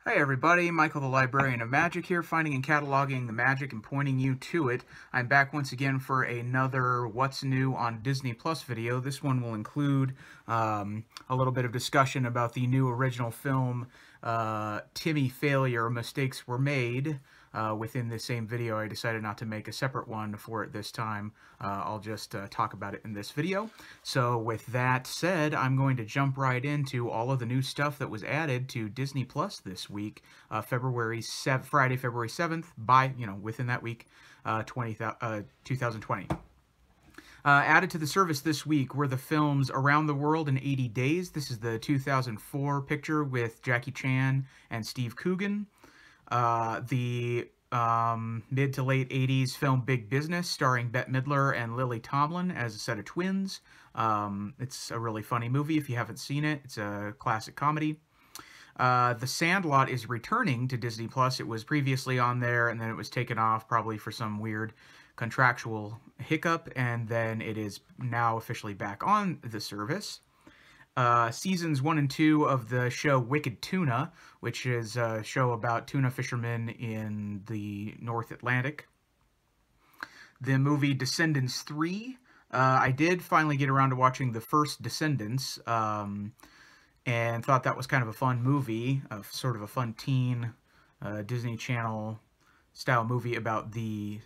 Hi everybody, Michael the Librarian of Magic here, finding and cataloging the magic and pointing you to it. I'm back once again for another What's New on Disney Plus video. This one will include a little bit of discussion about the new original film, Timmy Failure, Mistakes Were Made. Within this same video, I decided not to make a separate one for it this time. I'll just talk about it in this video. So with that said, I'm going to jump right into all of the new stuff that was added to Disney Plus this week, Friday, February 7th, within that week, 2020. Added to the service this week were the films Around the World in 80 Days. This is the 2004 picture with Jackie Chan and Steve Coogan. The mid to late 80s film Big Business, starring Bette Midler and Lily Tomlin as a set of twins. It's a really funny movie if you haven't seen it. It's a classic comedy. The Sandlot is returning to Disney Plus. It was previously on there, and then it was taken off probably for some weird contractual hiccup, and then it is now officially back on the service. Seasons 1 and 2 of the show Wicked Tuna, which is a show about tuna fishermen in the North Atlantic. The movie Descendants 3. I did finally get around to watching the first Descendants, and thought that was kind of a fun movie, sort of a fun teen Disney Channel style movie about the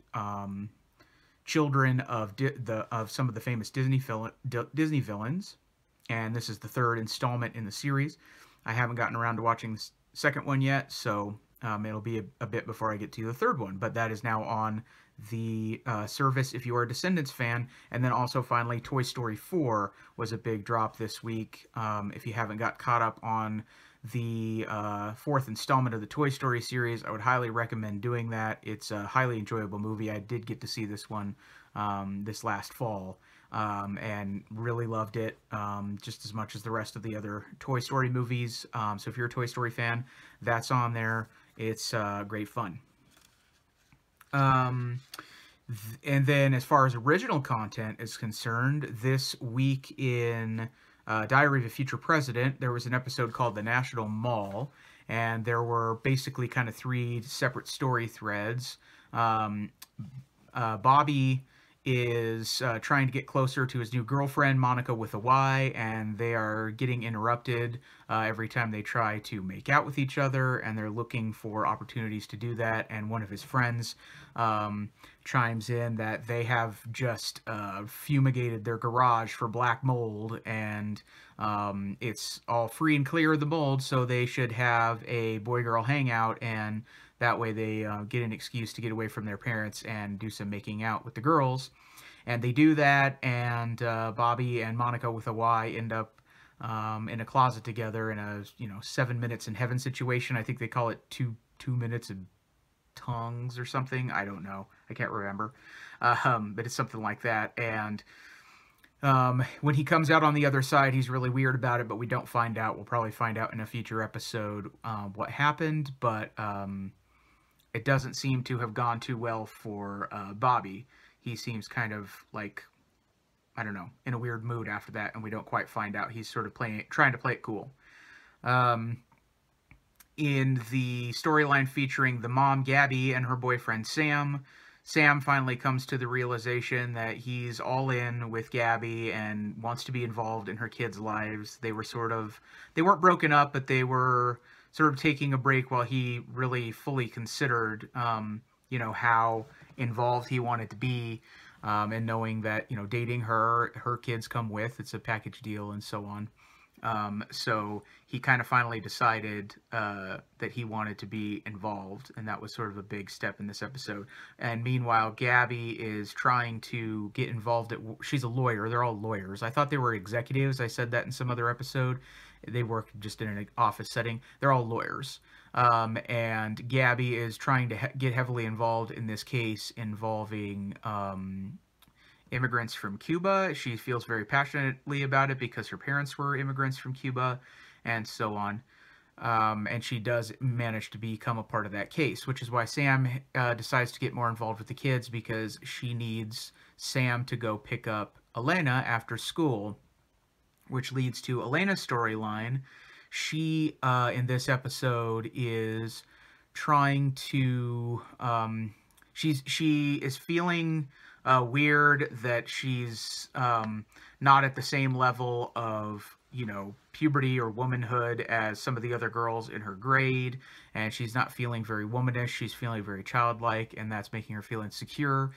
children of some of the famous Disney villains. And this is the third installment in the series. I haven't gotten around to watching the second one yet, so it'll be a bit before I get to the third one. But that is now on the service if you are a Descendants fan. And then also finally, Toy Story 4 was a big drop this week. If you haven't got caught up on the fourth installment of the Toy Story series, I would highly recommend doing that. It's a highly enjoyable movie. I did get to see this one this last fall. And really loved it, just as much as the rest of the other Toy Story movies. So if you're a Toy Story fan, that's on there. It's great fun. And then as far as original content is concerned, this week in Diary of a Future President, there was an episode called The National Mall, and there were basically kind of three separate story threads. Bobby is trying to get closer to his new girlfriend, Monica with a Y, and they are getting interrupted every time they try to make out with each other, and they're looking for opportunities to do that, and one of his friends chimes in that they have just fumigated their garage for black mold, and it's all free and clear of the mold, so they should have a boy-girl hangout, and that way they get an excuse to get away from their parents and do some making out with the girls. And they do that, and Bobby and Monica with a Y end up in a closet together in a 7 minutes in heaven situation. I think they call it two minutes of tongues or something. I don't know. I can't remember. But it's something like that. And when he comes out on the other side, he's really weird about it, but we don't find out. We'll probably find out in a future episode what happened, but it doesn't seem to have gone too well for Bobby. He seems kind of like, I don't know, in a weird mood after that, and we don't quite find out. He's sort of trying to play it cool. In the storyline featuring the mom, Gabby, and her boyfriend, Sam, Sam finally comes to the realization that he's all in with Gabby and wants to be involved in her kids' lives. They weren't broken up, but they were sort of taking a break while he really fully considered, how involved he wanted to be, and knowing that, dating her kids come with, it's a package deal and so on. So he kind of finally decided that he wanted to be involved, and that was sort of a big step in this episode. And meanwhile, Gabby is trying to get involved she's a lawyer. They're all lawyers. I thought they were executives. I said that in some other episode. They work just in an office setting. They're all lawyers. And Gabby is trying to get heavily involved in this case involving immigrants from Cuba. She feels very passionately about it because her parents were immigrants from Cuba, and so on. And she does manage to become a part of that case, which is why Sam decides to get more involved with the kids, because she needs Sam to go pick up Elena after school, which leads to Elena's storyline. She, in this episode, is trying to, she is feeling weird that she's not at the same level of, puberty or womanhood as some of the other girls in her grade, and she's not feeling very womanish. She's feeling very childlike, and that's making her feel insecure.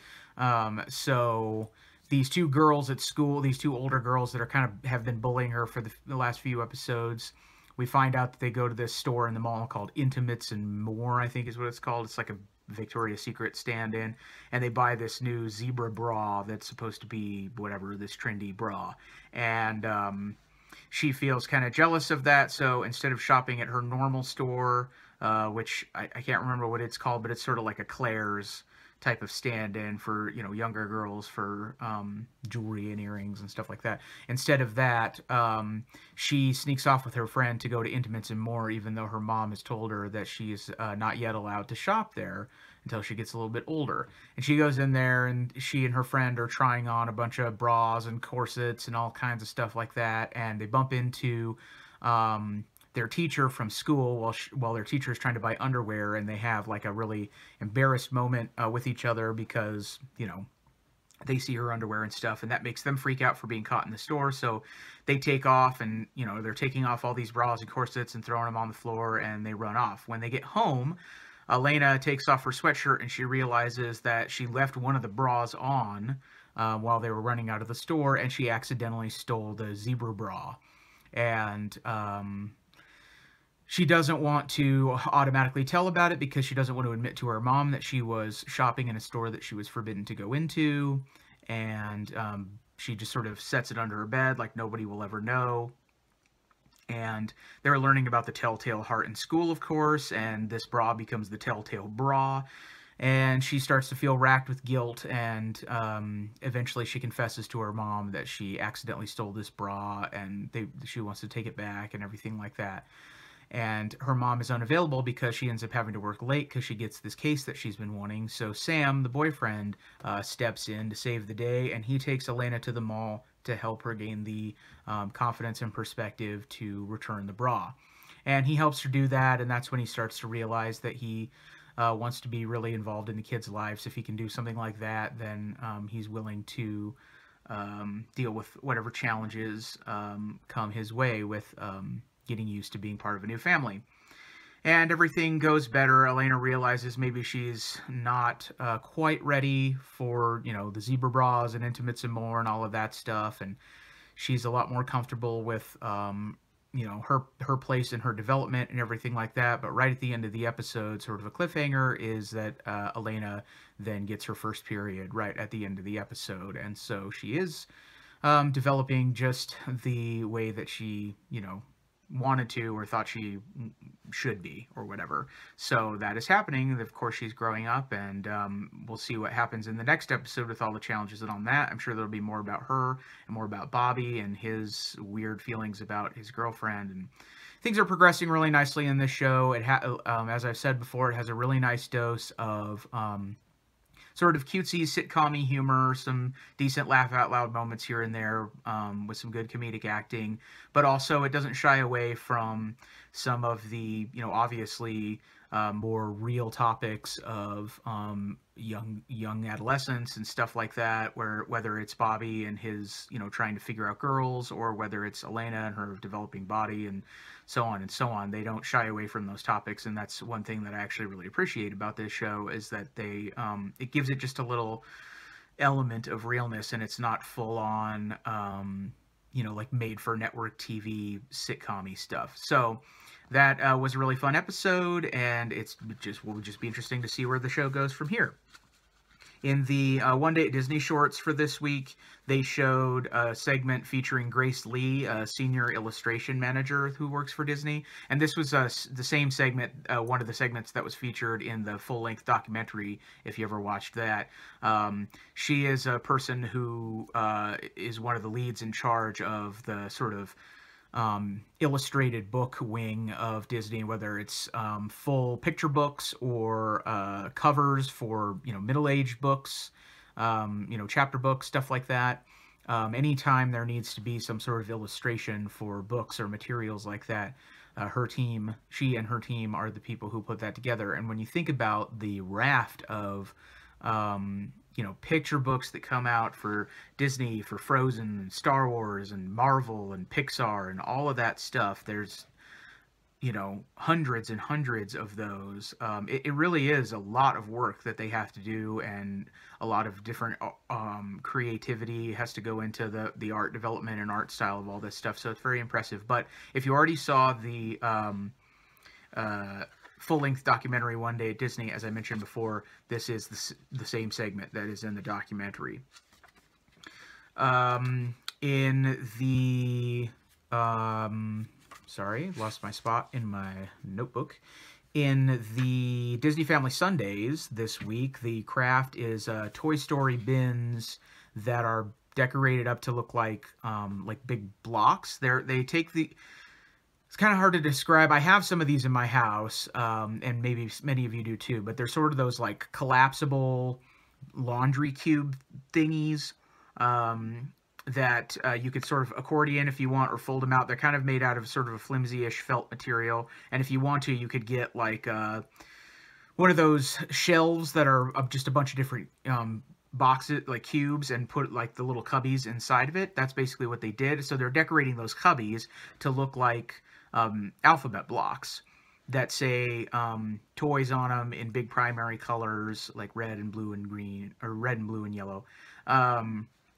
So these two girls at school, these two older girls that are kind of have been bullying her for the last few episodes, we find out that they go to this store in the mall called Intimates and More, I think is what it's called. It's like a Victoria's Secret stand-in, and they buy this new zebra bra that's supposed to be whatever, this trendy bra. And she feels kind of jealous of that, so instead of shopping at her normal store, which I can't remember what it's called, but it's sort of like a Claire's type of stand-in for, younger girls for jewelry and earrings and stuff like that. Instead of that, she sneaks off with her friend to go to Intimates and More, even though her mom has told her that she's not yet allowed to shop there until she gets a little bit older. And she goes in there, and she and her friend are trying on a bunch of bras and corsets and all kinds of stuff like that, and they bump into their teacher from school while their teacher is trying to buy underwear, and they have like a really embarrassed moment with each other because, they see her underwear and stuff, and that makes them freak out for being caught in the store. So they take off, and, they're taking off all these bras and corsets and throwing them on the floor, and they run off. When they get home, Elena takes off her sweatshirt, and she realizes that she left one of the bras on while they were running out of the store, and she accidentally stole the zebra bra. And she doesn't want to automatically tell about it because she doesn't want to admit to her mom that she was shopping in a store that she was forbidden to go into. And she just sort of sets it under her bed like nobody will ever know. And they're learning about the telltale heart in school, of course, and this bra becomes the telltale bra. And she starts to feel racked with guilt, and eventually she confesses to her mom that she accidentally stole this bra, and she wants to take it back and everything like that. And her mom is unavailable because she ends up having to work late because she gets this case that she's been wanting. So Sam, the boyfriend, steps in to save the day, and he takes Elena to the mall to help her gain the confidence and perspective to return the bra. And he helps her do that, and that's when he starts to realize that he wants to be really involved in the kids' lives. If he can do something like that, then he's willing to deal with whatever challenges come his way with getting used to being part of a new family. And everything goes better. Elena realizes maybe she's not quite ready for, the zebra bras and Intimates and More and all of that stuff. And she's a lot more comfortable with, her place in her development and everything like that. But right at the end of the episode, sort of a cliffhanger is that Elena then gets her first period right at the end of the episode. And so she is developing just the way that she, wanted to or thought she should be or whatever. So that is happening. Of course, she's growing up, and we'll see what happens in the next episode with all the challenges and on that. I'm sure there'll be more about her and more about Bobby and his weird feelings about his girlfriend. And things are progressing really nicely in this show. As I've said before, it has a really nice dose of sort of cutesy, sitcom-y humor, some decent laugh-out-loud moments here and there with some good comedic acting. But also, it doesn't shy away from some of the, obviously more real topics of young adolescents and stuff like that, whether it's Bobby and his, trying to figure out girls, or whether it's Elena and her developing body and so on and so on. They don't shy away from those topics, and that's one thing that I actually really appreciate about this show, is that they it gives it just a little element of realness, and it's not full on like made for network TV sitcom-y stuff. So that was a really fun episode, and will just be interesting to see where the show goes from here. In the One Day at Disney shorts for this week, they showed a segment featuring Grace Lee, a senior illustration manager who works for Disney. And this was the same segment, one of the segments that was featured in the full-length documentary, if you ever watched that. She is a person who is one of the leads in charge of the sort of illustrated book wing of Disney, whether it's full picture books or covers for middle-aged books, chapter books, stuff like that. Anytime there needs to be some sort of illustration for books or materials like that, her team, she and her team are the people who put that together. And when you think about the raft of picture books that come out for Disney, for Frozen, and Star Wars, and Marvel, and Pixar, and all of that stuff, there's hundreds and hundreds of those. It really is a lot of work that they have to do, and a lot of different creativity has to go into the art development and art style of all this stuff. So it's very impressive. But if you already saw the full-length documentary One Day at Disney, as I mentioned before, this is the same segment that is in the documentary. In the sorry, lost my spot in my notebook. In the Disney Family Sundays this week, the craft is Toy Story bins that are decorated up to look like big blocks. They take the... It's kind of hard to describe. I have some of these in my house, and maybe many of you do too, but they're sort of those like collapsible laundry cube thingies that you could sort of accordion if you want, or fold them out. They're kind of made out of sort of a flimsy-ish felt material, and if you want to, you could get like one of those shelves that are just a bunch of different boxes, like cubes, and put like the little cubbies inside of it. That's basically what they did. So they're decorating those cubbies to look like alphabet blocks that say toys on them in big primary colors like red and blue and green, or red and blue and yellow.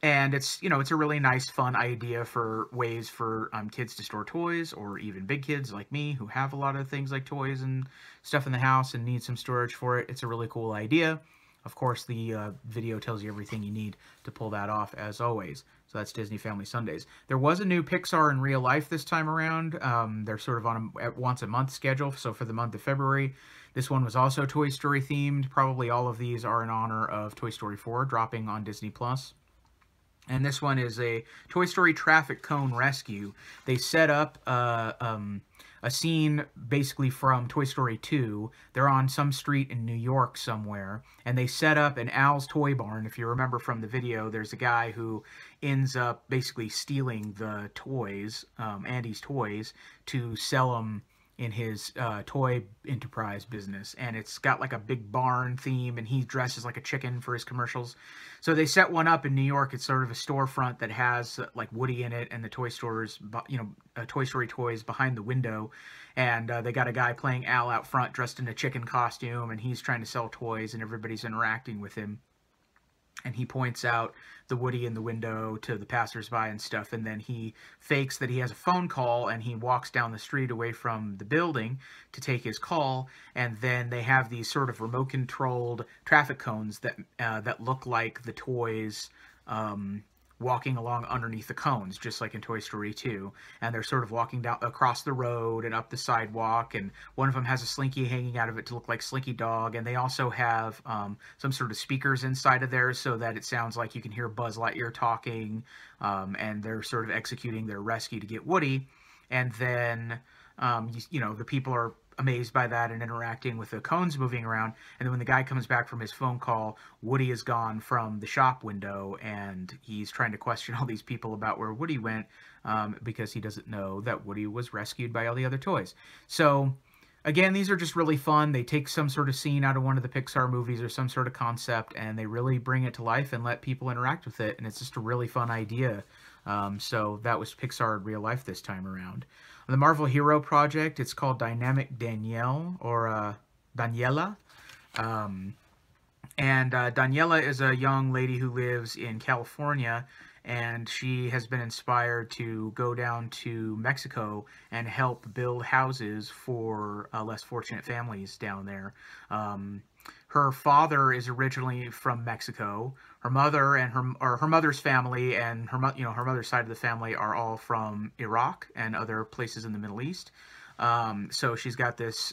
And it's a really nice, fun idea for ways for kids to store toys, or even big kids like me who have a lot of things like toys and stuff in the house and need some storage for it. It's a really cool idea. Of course, the video tells you everything you need to pull that off, as always. So that's Disney Family Sundays. There was a new Pixar in Real Life this time around. They're sort of on a once-a-month schedule. So for the month of February, this one was also Toy Story themed. Probably all of these are in honor of Toy Story 4 dropping on Disney+. And this one is a Toy Story traffic cone rescue. They set up a scene basically from Toy Story 2. They're on some street in New York somewhere, and they set up an Al's Toy Barn. If you remember from the video, there's a guy who ends up basically stealing the toys, Andy's toys, to sell them in his toy enterprise business. And it's got like a big barn theme, and he dresses like a chicken for his commercials. So they set one up in New York. It's sort of a storefront that has like Woody in it, and the toy stores, Toy Story toys behind the window. And they got a guy playing Al out front dressed in a chicken costume, and he's trying to sell toys, and everybody's interacting with him. And he points out the Woody in the window to the passersby and stuff, and then he fakes that he has a phone call, and he walks down the street away from the building to take his call, and then they have these sort of remote-controlled traffic cones that look like the toys walking along underneath the cones, just like in Toy Story 2. And they're sort of walking down across the road and up the sidewalk, and one of them has a Slinky hanging out of it to look like Slinky Dog. And they also have some sort of speakers inside of there so that it sounds like you can hear Buzz Lightyear talking, and they're sort of executing their rescue to get Woody. And then the people are amazed by that and interacting with the cones moving around. And then when the guy comes back from his phone call, Woody is gone from the shop window, and he's trying to question all these people about where Woody went, because he doesn't know that Woody was rescued by all the other toys. So again, these are just really fun. They take some sort of scene out of one of the Pixar movies or some sort of concept, and they really bring it to life and let people interact with it. And it's just a really fun idea. So that was Pixar in Real Life this time around. The Marvel Hero Project, it's called Dynamic Danielle, or Daniela. And Daniela is a young lady who lives in California, and she has been inspired to go down to Mexico and help build houses for less fortunate families down there. Her father is originally from Mexico. Her mother and her mother's family and her mother's side of the family are all from Iraq and other places in the Middle East. So she's got this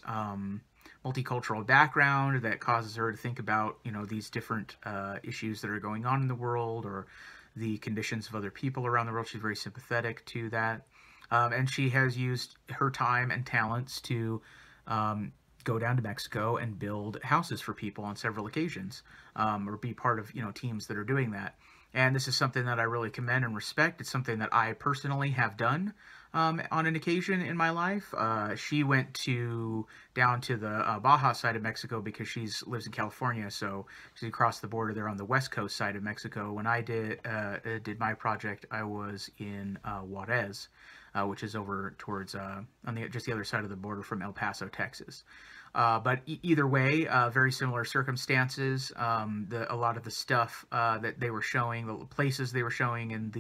multicultural background that causes her to think about these different issues that are going on in the world, or the conditions of other people around the world. She's very sympathetic to that, and she has used her time and talents to go down to Mexico and build houses for people on several occasions, or be part of teams that are doing that. And this is something that I really commend and respect. It's something that I personally have done. on an occasion in my life. She went down to the Baja side of Mexico because lives in California, so she's across the border there on the west coast side of Mexico. When I did my project, I was in Juarez, which is over towards on just the other side of the border from El Paso, Texas. But either way, very similar circumstances. A lot of the stuff that they were showing, the places they were showing in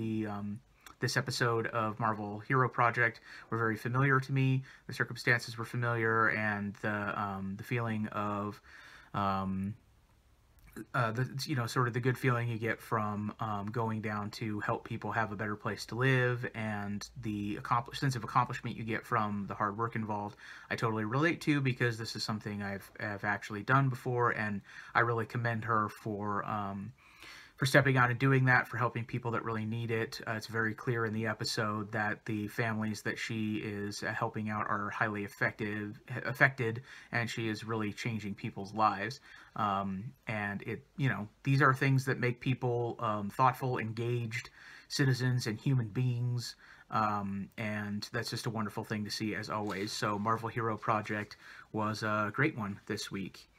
this episode of Marvel Hero Project were very familiar to me. The circumstances were familiar, and the feeling of sort of the good feeling you get from going down to help people have a better place to live, and the sense of accomplishment you get from the hard work involved, I totally relate to, because this is something I've actually done before, and I really commend her for stepping out and doing that, for helping people that really need it. It's very clear in the episode that the families that she is helping out are highly affected, and she is really changing people's lives. And these are things that make people thoughtful, engaged citizens and human beings. And that's just a wonderful thing to see, as always. So Marvel Hero Project was a great one this week.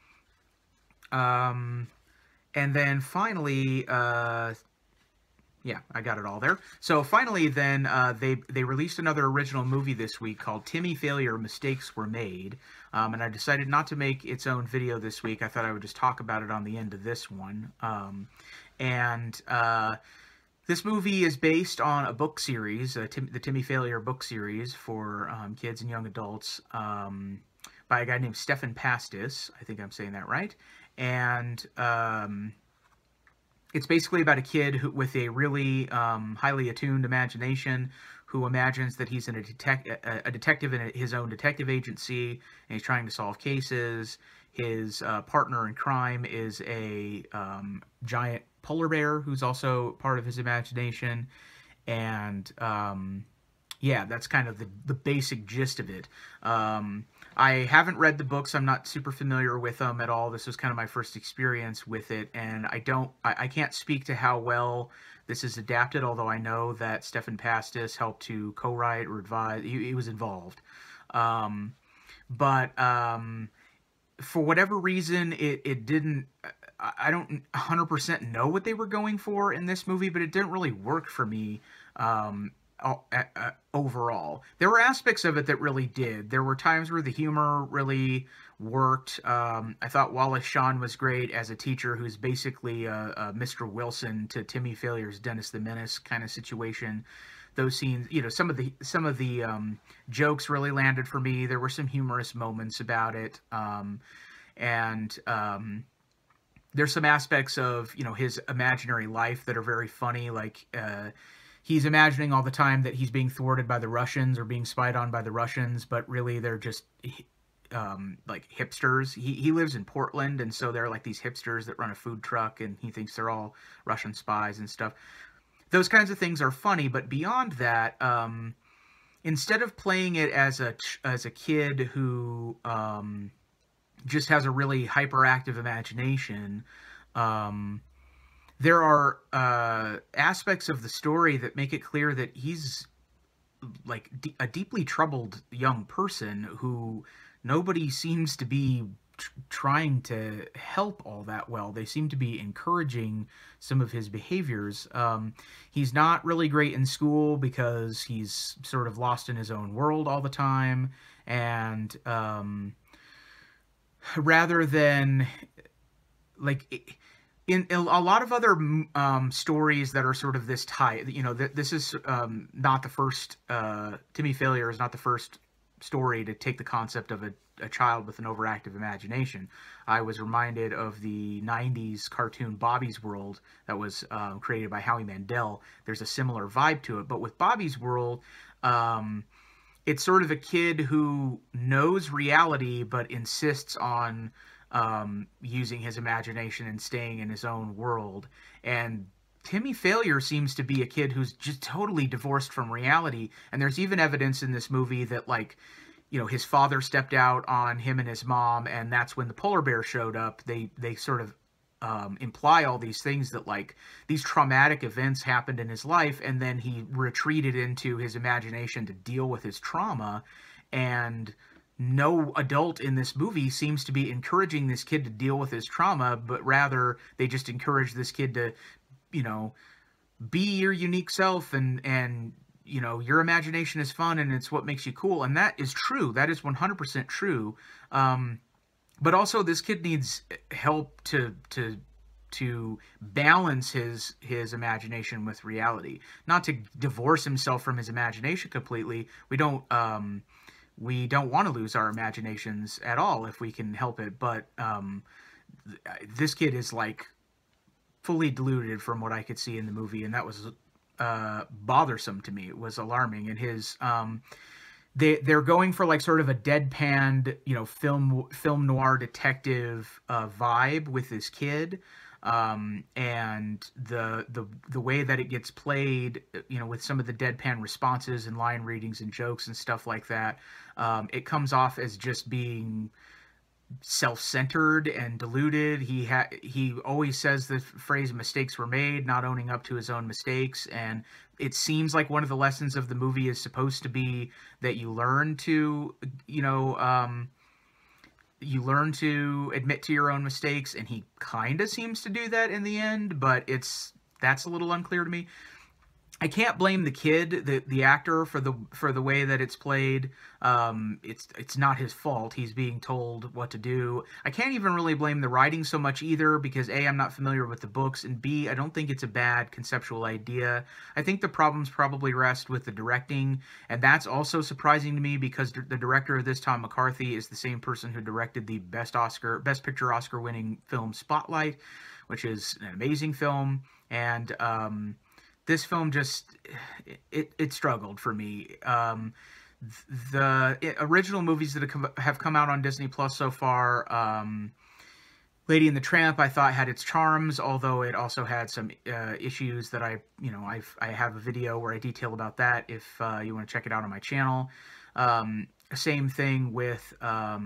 And then finally, yeah, I got it all there. So finally, then they released another original movie this week called Timmy Failure, Mistakes Were Made. And I decided not to make its own video this week. I thought I would just talk about it on the end of this one. This movie is based on a book series, the Timmy Failure book series for kids and young adults, by a guy named Stephan Pastis. I think I'm saying that right. And it's basically about a kid with a really highly attuned imagination, who imagines that he's a detective in his own detective agency, and he's trying to solve cases. His partner in crime is a giant polar bear who's also part of his imagination. And yeah, that's kind of the basic gist of it. I haven't read the books. I'm not super familiar with them at all. This was kind of my first experience with it, and I can't speak to how well this is adapted, although I know that Stephan Pastis helped to co-write or advise. He was involved. But for whatever reason, it didn't... I don't 100% know what they were going for in this movie, but it didn't really work for me overall. There were aspects of it that really did. There were times where the humor really worked. I thought Wallace Shawn was great as a teacher who's basically a Mr. Wilson to Timmy Failure's Dennis the Menace kind of situation. Those scenes, some of the jokes really landed for me. There were some humorous moments about it, and there's some aspects of his imaginary life that are very funny, like he's imagining all the time that he's being thwarted by the Russians or being spied on by the Russians, but really they're just like hipsters. He lives in Portland, and so they're like these hipsters that run a food truck, and he thinks they're all Russian spies and stuff. Those kinds of things are funny, but beyond that, instead of playing it as a kid who just has a really hyperactive imagination, there are aspects of the story that make it clear that he's like a deeply troubled young person who nobody seems to be trying to help all that well. They seem to be encouraging some of his behaviors. He's not really great in school because he's sort of lost in his own world all the time, and rather than like in a lot of other stories that are sort of this type, this is not the first. Timmy Failure is not the first story to take the concept of a child with an overactive imagination. I was reminded of the 90s cartoon Bobby's World that was created by Howie Mandel. There's a similar vibe to it, but with Bobby's World, it's sort of a kid who knows reality but insists on using his imagination and staying in his own world. And Timmy Failure seems to be a kid who's just totally divorced from reality. And there's even evidence in this movie that, like, his father stepped out on him and his mom, and that's when the polar bear showed up. They sort of imply all these things that, like, these traumatic events happened in his life, and then he retreated into his imagination to deal with his trauma. And no adult in this movie seems to be encouraging this kid to deal with his trauma, but rather they just encourage this kid to, you know, be your unique self, and you know, your imagination is fun and it's what makes you cool. And that is true. That is 100% true. But also, this kid needs help to balance his imagination with reality, not to divorce himself from his imagination completely. We don't want to lose our imaginations at all if we can help it. But this kid is, like, fully deluded from what I could see in the movie, and that was bothersome to me. It was alarming. And his they're going for, like, sort of a deadpanned, you know, film noir detective vibe with this kid, and the way that it gets played, you know, with some of the deadpan responses and line readings and jokes and stuff like that, it comes off as just being self-centered and deluded. He always says the phrase "mistakes were made," not owning up to his own mistakes. And it seems like one of the lessons of the movie is supposed to be that you learn to, you know, you learn to admit to your own mistakes, and he kind of seems to do that in the end, but that's a little unclear to me. I can't blame the kid, the actor, for the way that it's played. It's not his fault. He's being told what to do. I can't even really blame the writing so much either, because A, I'm not familiar with the books, and B, I don't think it's a bad conceptual idea. I think the problems probably rest with the directing, and that's also surprising to me, because the director of this, Tom McCarthy, is the same person who directed the Best Picture Oscar-winning film Spotlight, which is an amazing film. And this film just, it struggled for me. The original movies that have come out on Disney Plus so far, Lady and the Tramp, I thought had its charms, although it also had some issues that I have a video where I detail about that if you want to check it out on my channel. Same thing with what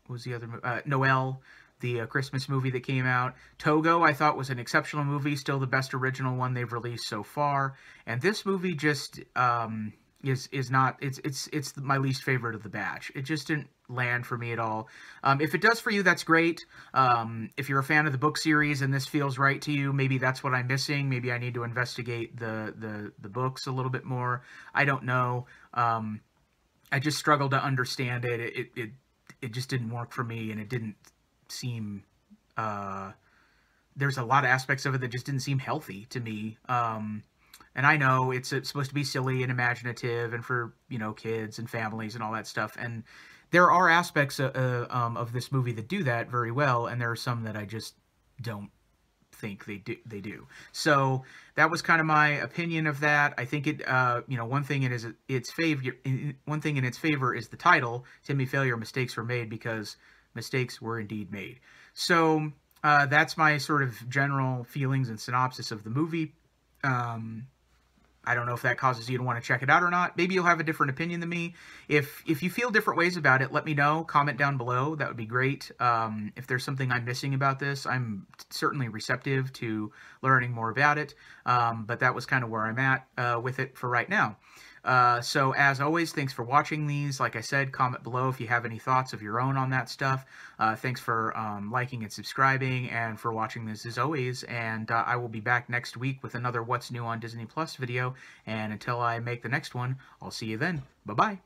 was the other movie? Noelle, the Christmas movie that came out. Togo, I thought, was an exceptional movie, still the best original one they've released so far. And this movie just is not. It's my least favorite of the batch. It just didn't land for me at all. If it does for you, that's great. If you're a fan of the book series and this feels right to you, maybe that's what I'm missing. Maybe I need to investigate the books a little bit more. I don't know. I just struggled to understand it. It just didn't work for me, and it didn't seem, there's a lot of aspects of it that just didn't seem healthy to me. And I know it's supposed to be silly and imaginative and for, you know, kids and families and all that stuff. And there are aspects of this movie that do that very well, and there are some that I just don't think they do. So that was kind of my opinion of that. I think it, you know, one thing in its favor is the title, Timmy Failure, Mistakes Were Made, because mistakes were indeed made. So that's my sort of general feelings and synopsis of the movie. I don't know if that causes you to want to check it out or not. Maybe you'll have a different opinion than me. If you feel different ways about it, let me know. Comment down below. That would be great. If there's something I'm missing about this, I'm certainly receptive to learning more about it. But that was kind of where I'm at with it for right now. So as always, thanks for watching these. Like I said, comment below if you have any thoughts of your own on that stuff. Thanks for liking and subscribing, and for watching this as always. And I will be back next week with another What's New on Disney Plus video. And until I make the next one, I'll see you then. Bye-bye.